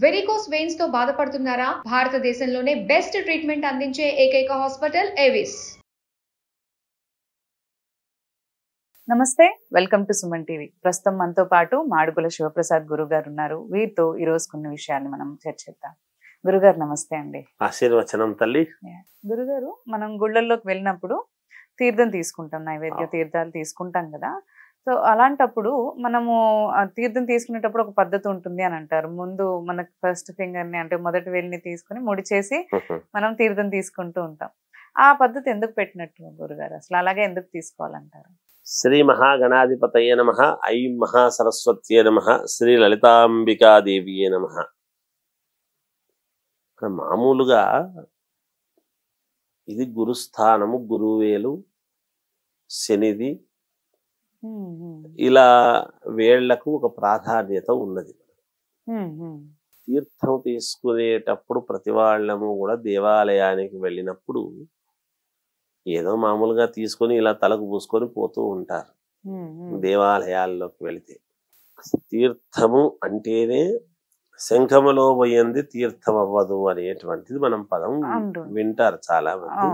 Varicose veins తో బాధపడుతున్నారా? భారతదేశంలోనే బెస్ట్ ట్రీట్మెంట్ అందించే ఏకైక హాస్పిటల్ ఏవిస్. నమస్తే, వెల్కమ్ టు సుమన్ టీవీ. ప్రస్తుతం మనతో పాటు మాడుగుల శివప్రసాద్ గురువు గారు ఉన్నారు. వీరితో ఈ రోజు కొన్ని విషయాన్ని మనం చర్చిద్దాం. గురుగారు నమస్తే అండి. ఆశీర్వచనం తల్లి. గురుగారు, మనం గుళ్ళల్లోకి వెళ్ళినప్పుడు తీర్థం తీసుకుంటాం, నైవేద్య తీర్థాలు తీసుకుంటాం కదా. సో అలాంటప్పుడు మనము తీర్థం తీసుకునేటప్పుడు ఒక పద్ధతి ఉంటుంది అని అంటారు. ముందు మనకు ఫస్ట్ ఫింగర్ ని అంటే మొదటి వేలిని తీసుకుని ముడి చేసి మనం తీర్థం తీసుకుంటూ ఉంటాం. ఆ పద్ధతి ఎందుకు పెట్టినట్టు గురుగారు? అసలు అలాగే ఎందుకు తీసుకోవాలంటారు? శ్రీ మహాగణాధిపతయే నమః. ఐం మహాసరస్వత్యే నమః. శ్రీ లలితాంబికాదేవియే నమః. మామూలుగా ఇది గురుస్థానము, గురువేలు, శనిది, ఇలా వేళ్లకు ఒక ప్రాధాన్యత ఉన్నది. తీర్థం తీసుకునేటప్పుడు ప్రతి వాళ్ళము కూడా దేవాలయానికి వెళ్ళినప్పుడు ఏదో మామూలుగా తీసుకొని ఇలా తలకు పూసుకొని పోతూ ఉంటారు. దేవాలయాల్లోకి వెళితే తీర్థము అంటేనే శంఖములో పోయింది తీర్థం అవ్వదు అనేటువంటిది మనం పదం వింటారు చాలా మంది.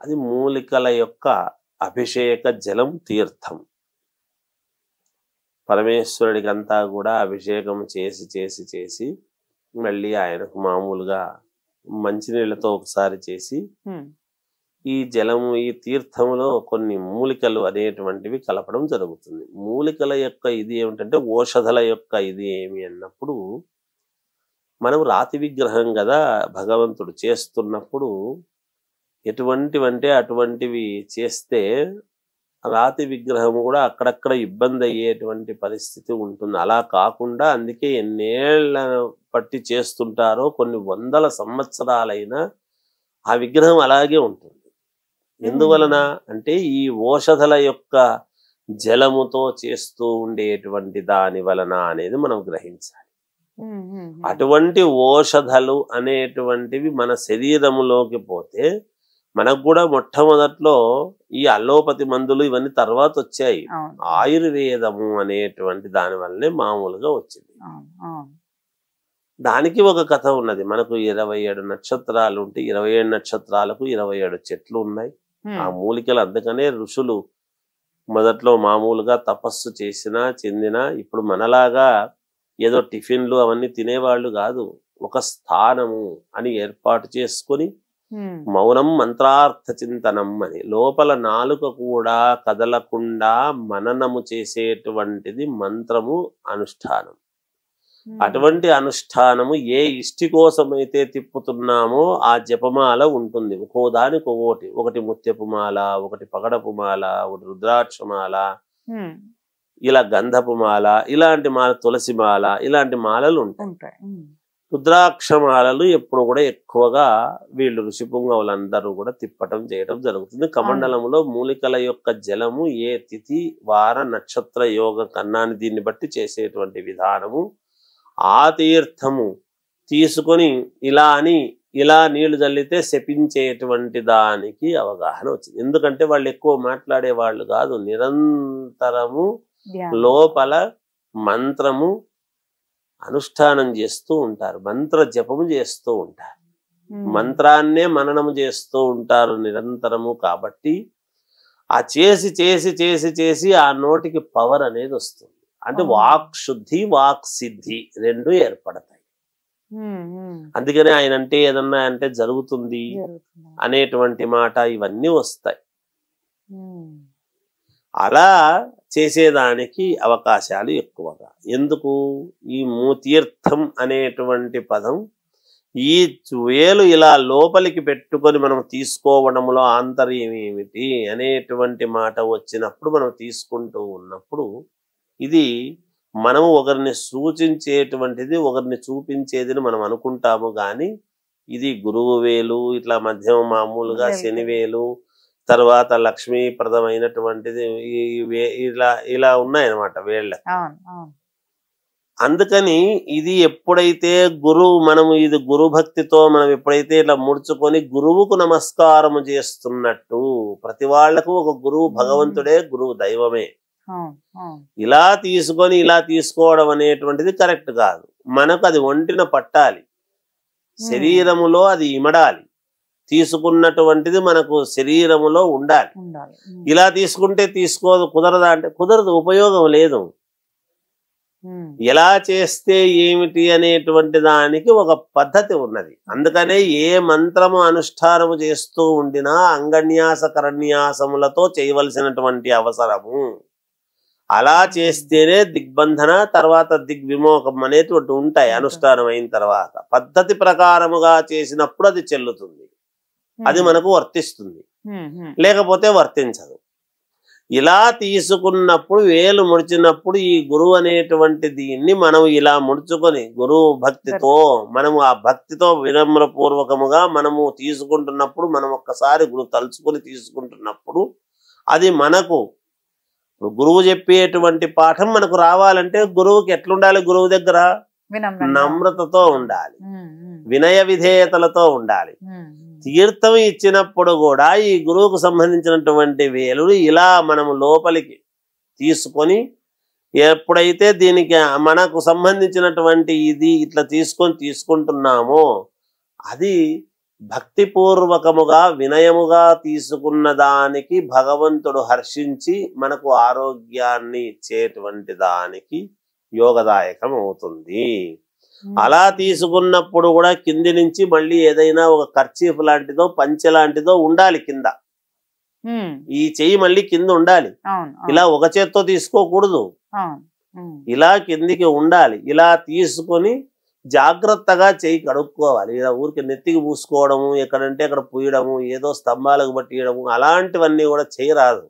అది మూలికల యొక్క అభిషేక జలం తీర్థం. పరమేశ్వరుడికి అంతా కూడా అభిషేకం చేసి చేసి చేసి మళ్ళీ ఆయనకు మామూలుగా మంచినీళ్ళతో ఒకసారి చేసి ఈ జలము, ఈ తీర్థములో కొన్ని మూలికలు అనేటువంటివి కలపడం జరుగుతుంది. మూలికల యొక్క ఇది ఏమిటంటే ఓషధల యొక్క ఇది ఏమి అన్నప్పుడు, మనం రాతి విగ్రహం కదా భగవంతుడు చేస్తున్నప్పుడు ఎటువంటివంటే అటువంటివి చేస్తే రాతి విగ్రహం కూడా అక్కడక్కడ ఇబ్బంది అయ్యేటువంటి పరిస్థితి ఉంటుంది. అలా కాకుండా అందుకే ఎన్నేళ్ల పట్టి చేస్తుంటారో కొన్ని వందల సంవత్సరాలైనా ఆ విగ్రహం అలాగే ఉంటుంది. ఎందువలన అంటే ఈ ఓషధల యొక్క జలముతో చేస్తూ ఉండేటువంటి దాని వలన అనేది మనం గ్రహించాలి. అటువంటి ఓషధలు అనేటువంటివి మన శరీరములోకి పోతే మనకు కూడా మొట్టమొదట్లో ఈ అల్లోపతి మందులు ఇవన్నీ తర్వాత వచ్చాయి. ఆయుర్వేదము అనేటువంటి దాని వల్లనే మామూలుగా వచ్చింది. దానికి ఒక కథ ఉన్నది. మనకు 27 నక్షత్రాలు ఉంటే 27 నక్షత్రాలకు 27 చెట్లు ఉన్నాయి. ఆ మూలికలు అందుకనే ఋషులు మొదట్లో మామూలుగా తపస్సు చేసినా చెందినా ఇప్పుడు మనలాగా ఏదో టిఫిన్లు అవన్నీ తినేవాళ్ళు కాదు. ఒక స్థానము అని ఏర్పాటు చేసుకొని మౌనం మంత్రార్థ చింతనం అని లోపల నాలుక కూడా కదలకుండా మననము చేసేటువంటిది మంత్రము అనుష్ఠానం. అటువంటి అనుష్ఠానము ఏ ఇష్టి కోసమైతే తిప్పుతున్నామో ఆ జపమాల ఉంటుంది. ఒక్కో దానికి ఒక్కోటి, ఒకటి ముత్యపు మాల, ఒకటి పగడపు మాల, ఒకటి రుద్రాక్షమాల, ఇలా గంధపు మాల, ఇలాంటి మాల, తులసి మాల, ఇలాంటి మాలలు ఉంటాయి. రుద్రాక్షమాలలు ఎప్పుడు కూడా ఎక్కువగా వీళ్ళు ఋషిపుంగవులందరూ కూడా తిప్పటం చేయడం జరుగుతుంది. కమండలములో మూలికల యొక్క జలము ఏ తిథి వార నక్షత్ర యోగ కన్నాన్ని దీన్ని బట్టి చేసేటువంటి విధానము, ఆ తీర్థము తీసుకొని ఇలా నీళ్లు చల్లితే శపించేటువంటి దానికి అవగాహన వచ్చింది. ఎందుకంటే వాళ్ళు ఎక్కువ మాట్లాడే వాళ్ళు కాదు, నిరంతరము లోపల మంత్రము అనుష్ఠానం చేస్తూ ఉంటారు, మంత్ర జపము చేస్తూ ఉంటారు, మంత్రాన్నే మననము చేస్తూ ఉంటారు నిరంతరము. కాబట్టి ఆ చేసి చేసి చేసి చేసి ఆ నోటికి పవర్ అనేది వస్తుంది. అంటే వాక్ శుద్ధి, వాక్ సిద్ధి రెండు ఏర్పడతాయి. అందుకనే ఆయన అంటే ఏదన్నా అంటే జరుగుతుంది అనేటువంటి మాట ఇవన్నీ వస్తాయి. అలా చేసేదానికి అవకాశాలు ఎక్కువగా. ఎందుకు? ఈ తీర్థం అనేటువంటి పదం ఈ వేలు ఇలా లోపలికి పెట్టుకొని మనం తీసుకోవడంలో ఆంతర్యం ఏమిటి అనేటువంటి మాట వచ్చినప్పుడు మనం తీసుకుంటూ ఉన్నప్పుడు ఇది మనము ఒకరిని సూచించేటువంటిది, ఒకరిని చూపించేది మనం అనుకుంటాము. కానీ ఇది గురువు వేలు, ఇట్లా మధ్యమ మామూలుగా శనివేలు, తర్వాత లక్ష్మీప్రదమైనటువంటిది ఇలా ఉన్నాయన్నమాట వేళ్ళకి. అందుకని ఇది ఎప్పుడైతే మనము ఇది గురు భక్తితో మనం ఎప్పుడైతే ఇట్లా ముడుచుకొని గురువుకు నమస్కారము చేస్తున్నట్టు, ప్రతి వాళ్లకు ఒక గురువు భగవంతుడే, గురువు దైవమే. ఇలా తీసుకొని ఇలా తీసుకోవడం అనేటువంటిది కరెక్ట్ కాదు. మనకు అది ఒంటిన పట్టాలి, శరీరములో అది ఇమడాలి, తీసుకున్నటువంటిది మనకు శరీరములో ఉండాలి. ఇలా తీసుకుంటే తీసుకోదు, కుదరదా అంటే కుదరదు, ఉపయోగం లేదు. ఎలా చేస్తే ఏమిటి అనేటువంటి దానికి ఒక పద్ధతి ఉన్నది. అందుకనే ఏ మంత్రము అనుష్ఠానము చేస్తూ ఉండినా అంగన్యాస కరన్యాసములతో చేయవలసినటువంటి అవసరము. అలా చేస్తేనే దిగ్బంధన, తర్వాత దిగ్విమోకం అనేటువంటి ఉంటాయి. అనుష్ఠానం అయిన తర్వాత పద్ధతి ప్రకారముగా చేసినప్పుడు అది చెల్లుతుంది, అది మనకు వర్తిస్తుంది, లేకపోతే వర్తించదు. ఇలా తీసుకున్నప్పుడు వేలు ముడిచినప్పుడు ఈ గురువు అనేటువంటి దీన్ని మనం ఇలా ముడుచుకొని గురువు భక్తితో మనము ఆ భక్తితో వినమ్రపూర్వకముగా మనము తీసుకుంటున్నప్పుడు, మనం ఒక్కసారి గురువు తలుచుకొని తీసుకుంటున్నప్పుడు అది మనకు గురువు చెప్పేటువంటి పాఠం మనకు రావాలంటే గురువుకి ఎట్లుండాలి? గురువు దగ్గర నమ్రతతో ఉండాలి, వినయ విధేయతలతో ఉండాలి. తీర్థం ఇచ్చినప్పుడు కూడా ఈ గురువుకు సంబంధించినటువంటి వేలు ఇలా మనము లోపలికి తీసుకొని, ఎప్పుడైతే దీనికి మనకు సంబంధించినటువంటి ఇది ఇట్లా తీసుకుంటున్నామో అది భక్తిపూర్వకముగా వినయముగా తీసుకున్న దానికి భగవంతుడు హర్షించి మనకు ఆరోగ్యాన్ని ఇచ్చేటువంటి దానికి యోగదాయకం అవుతుంది. అలా తీసుకున్నప్పుడు కూడా కింది నుంచి మళ్ళీ ఏదైనా ఒక కర్చీఫ్ లాంటిదో పంచె లాంటిదో ఉండాలి కింద. ఈ చెయ్యి మళ్ళీ కింద ఉండాలి, ఇలా ఒక చేత్తో తీసుకోకూడదు, ఇలా కిందికి ఉండాలి. ఇలా తీసుకొని జాగ్రత్తగా చెయ్యి కడుక్కోవాలి. ఇలా ఊరికి నెత్తికి పూసుకోవడము, ఎక్కడంటే అక్కడ పూయడము, ఏదో స్తంభాలకు పట్టియడము అలాంటివన్నీ కూడా చేయరాదు.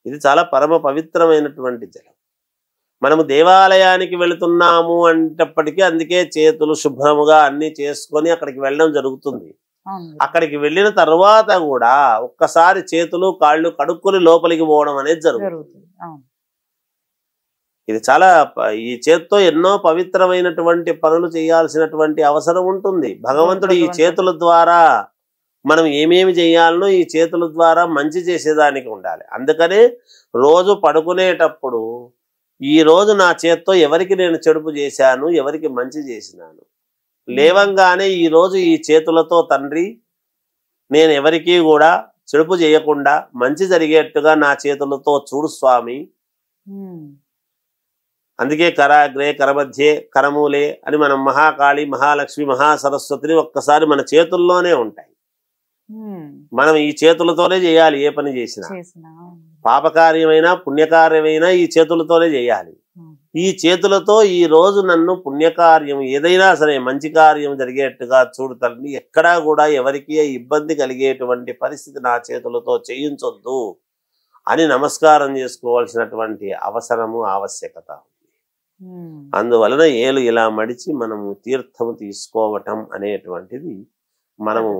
ఇది చాలా పరమ పవిత్రమైనటువంటి జలం. మనము దేవాలయానికి వెళుతున్నాము అంటప్పటికీ అందుకే చేతులు శుభ్రముగా అన్ని చేసుకొని అక్కడికి వెళ్ళడం జరుగుతుంది. అక్కడికి వెళ్ళిన తర్వాత కూడా ఒక్కసారి చేతులు కాళ్ళు కడుక్కొని లోపలికి పోవడం అనేది జరుగుతుంది. ఇది చాలా ఈ చేతితో ఎన్నో పవిత్రమైనటువంటి పనులు చేయాల్సినటువంటి అవసరం ఉంటుంది. భగవంతుడు ఈ చేతుల ద్వారా మనం ఏమేమి చేయాలనో ఈ చేతుల ద్వారా మంచి చేసేదానికి ఉండాలి. అందుకనే రోజు పడుకునేటప్పుడు ఈ రోజు నా చేత్తో ఎవరికి నేను చెడుపు చేశాను, ఎవరికి మంచి చేసినాను, లేవంగానే ఈ రోజు ఈ చేతులతో తండ్రి నేను ఎవరికి కూడా చెడుపు చేయకుండా మంచి జరిగేట్టుగా నా చేతులతో చూడు స్వామి. అందుకే కరాగ్రే కరమధ్యే కరమూలే అని మనం మహాకాళి మహాలక్ష్మి మహాసరస్వతిని ఒక్కసారి మన చేతుల్లోనే ఉంటాయి. మనం ఈ చేతులతోనే చేయాలి. ఏ పని చేసినా పాపకార్యమైనా పుణ్యకార్యమైనా ఈ చేతులతోనే చేయాలి. ఈ చేతులతో ఈ రోజు నన్ను పుణ్యకార్యం ఏదైనా సరే మంచి కార్యం జరిగేట్టుగా చూడు తండ్రి, ఎక్కడా కూడా ఎవరికి ఇబ్బంది కలిగేటువంటి పరిస్థితి నా చేతులతో చేయించొద్దు అని నమస్కారం చేసుకోవాల్సినటువంటి అవసరము ఆవశ్యకత ఉంది. అందువలన ఏలు ఇలా మడిచి మనము తీర్థము తీసుకోవటం అనేటువంటిది మనము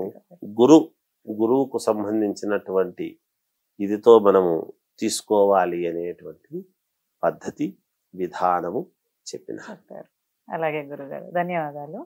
గురువుకు సంబంధించినటువంటి ఇదితో మనము తీసుకోవాలి అనేటువంటి పద్ధతి విధానము చెప్పినారు. అలాగే గురుగారు, ధన్యవాదాలు.